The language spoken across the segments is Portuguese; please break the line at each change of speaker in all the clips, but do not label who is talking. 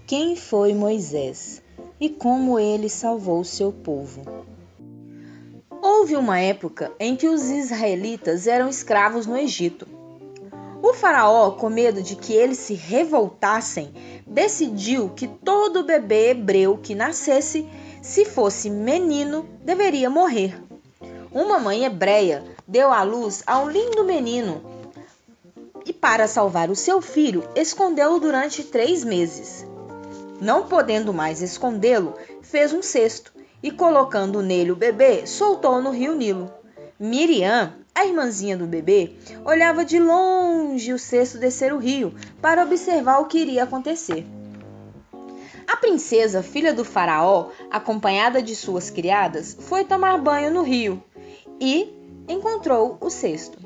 Quem foi Moisés e como ele salvou seu povo? Houve uma época em que os israelitas eram escravos no Egito. O faraó, com medo de que eles se revoltassem, decidiu que todo bebê hebreu que nascesse, se fosse menino, deveria morrer. Uma mãe hebreia deu à luz a um lindo menino e, para salvar o seu filho, escondeu-o durante 3 meses. Não podendo mais escondê-lo, fez um cesto e, colocando nele o bebê, soltou no rio Nilo. Miriam, a irmãzinha do bebê, olhava de longe o cesto descer o rio para observar o que iria acontecer. A princesa, filha do faraó, acompanhada de suas criadas, foi tomar banho no rio e encontrou o cesto.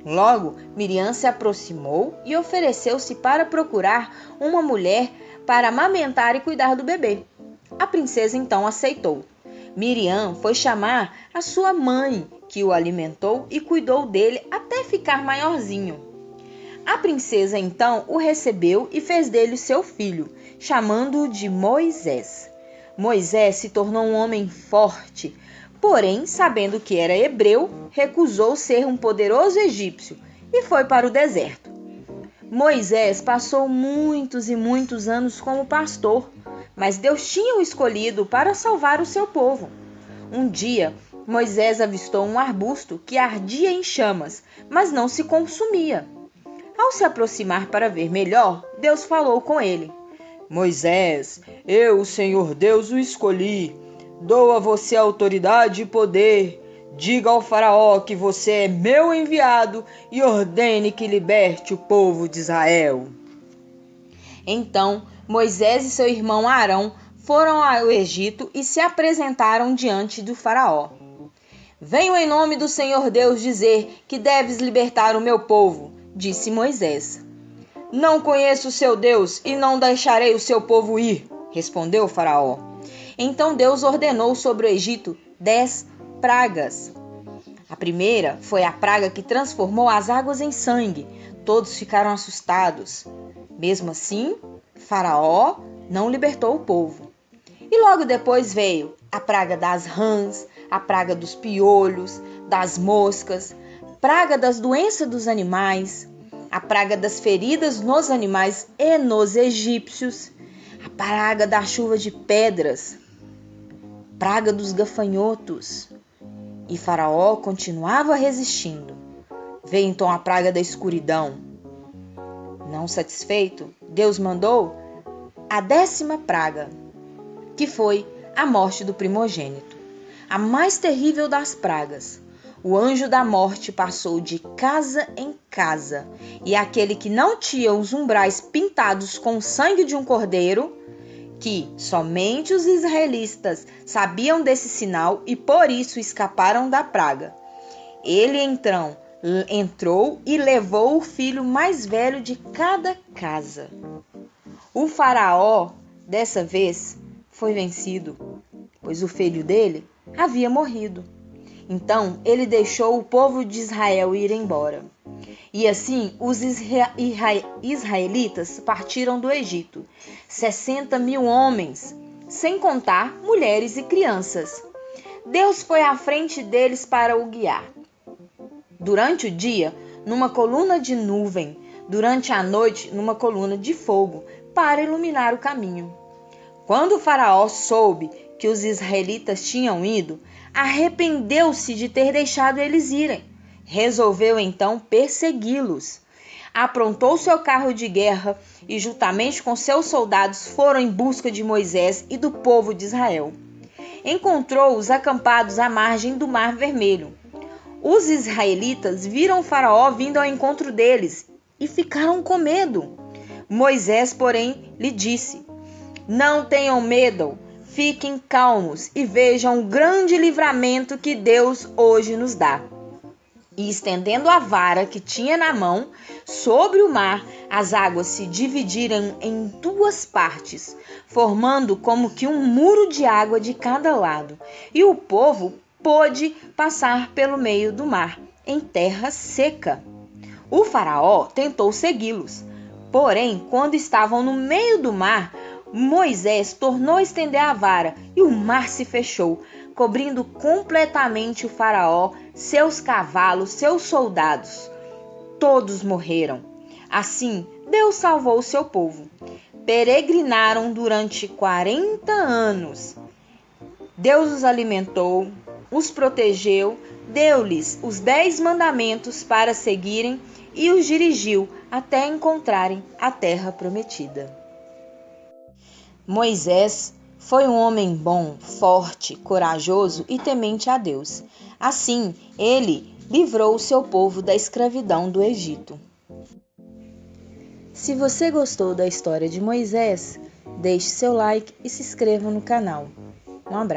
Logo, Miriam se aproximou e ofereceu-se para procurar uma mulher para amamentar e cuidar do bebê. A princesa então aceitou. Miriam foi chamar a sua mãe, que o alimentou e cuidou dele até ficar maiorzinho. A princesa então o recebeu e fez dele seu filho, chamando-o de Moisés. Moisés se tornou um homem forte, porém, sabendo que era hebreu, recusou ser um poderoso egípcio e foi para o deserto. Moisés passou muitos e muitos anos como pastor, mas Deus tinha o escolhido para salvar o seu povo. Um dia, Moisés avistou um arbusto que ardia em chamas, mas não se consumia. Ao se aproximar para ver melhor, Deus falou com ele: Moisés, eu, o Senhor Deus, o escolhi. Dou a você autoridade e poder. Diga ao faraó que você é meu enviado e ordene que liberte o povo de Israel. Então, Moisés e seu irmão Arão foram ao Egito e se apresentaram diante do faraó. Venho em nome do Senhor Deus dizer que deves libertar o meu povo, disse Moisés. Não conheço o seu Deus e não deixarei o seu povo ir, respondeu o faraó. Então Deus ordenou sobre o Egito 10 pragas. A primeira foi a praga que transformou as águas em sangue. Todos ficaram assustados. Mesmo assim, Faraó não libertou o povo. E logo depois veio a praga das rãs, a praga dos piolhos, das moscas, praga das doenças dos animais, a praga das feridas nos animais e nos egípcios, a praga da chuva de pedras, praga dos gafanhotos. E Faraó continuava resistindo. Veio então a praga da escuridão. Não satisfeito, Deus mandou a 10ª praga, que foi a morte do primogênito, a mais terrível das pragas. O anjo da morte passou de casa em casa, e aquele que não tinha os umbrais pintados com o sangue de um cordeiro, que somente os israelitas sabiam desse sinal e por isso escaparam da praga. Ele então entrou e levou o filho mais velho de cada casa. O faraó, dessa vez, foi vencido, pois o filho dele havia morrido. Então ele deixou o povo de Israel ir embora. E assim os israelitas partiram do Egito, 60.000 homens, sem contar mulheres e crianças. Deus foi à frente deles para o guiar. Durante o dia, numa coluna de nuvem, durante a noite, numa coluna de fogo, para iluminar o caminho. Quando o faraó soube que os israelitas tinham ido, arrependeu-se de ter deixado eles irem. Resolveu então persegui-los. Aprontou seu carro de guerra e, juntamente com seus soldados, foram em busca de Moisés e do povo de Israel. Encontrou-os acampados à margem do Mar Vermelho. Os israelitas viram o faraó vindo ao encontro deles e ficaram com medo. Moisés, porém, lhe disse: Não tenham medo, fiquem calmos e vejam o grande livramento que Deus hoje nos dá. E estendendo a vara que tinha na mão, sobre o mar, as águas se dividiram em 2 partes, formando como que um muro de água de cada lado. E o povo pôde passar pelo meio do mar, em terra seca. O faraó tentou segui-los, Porém, quando estavam no meio do mar, Moisés tornou a estender a vara e o mar se fechou, cobrindo completamente o faraó, seus cavalos, seus soldados. Todos morreram. Assim, Deus salvou o seu povo. Peregrinaram durante 40 anos. Deus os alimentou, os protegeu, deu-lhes os 10 mandamentos para seguirem e os dirigiu até encontrarem a terra prometida. Moisés foi um homem bom, forte, corajoso e temente a Deus. Assim, ele livrou o seu povo da escravidão do Egito. Se você gostou da história de Moisés, deixe seu like e se inscreva no canal. Um abraço.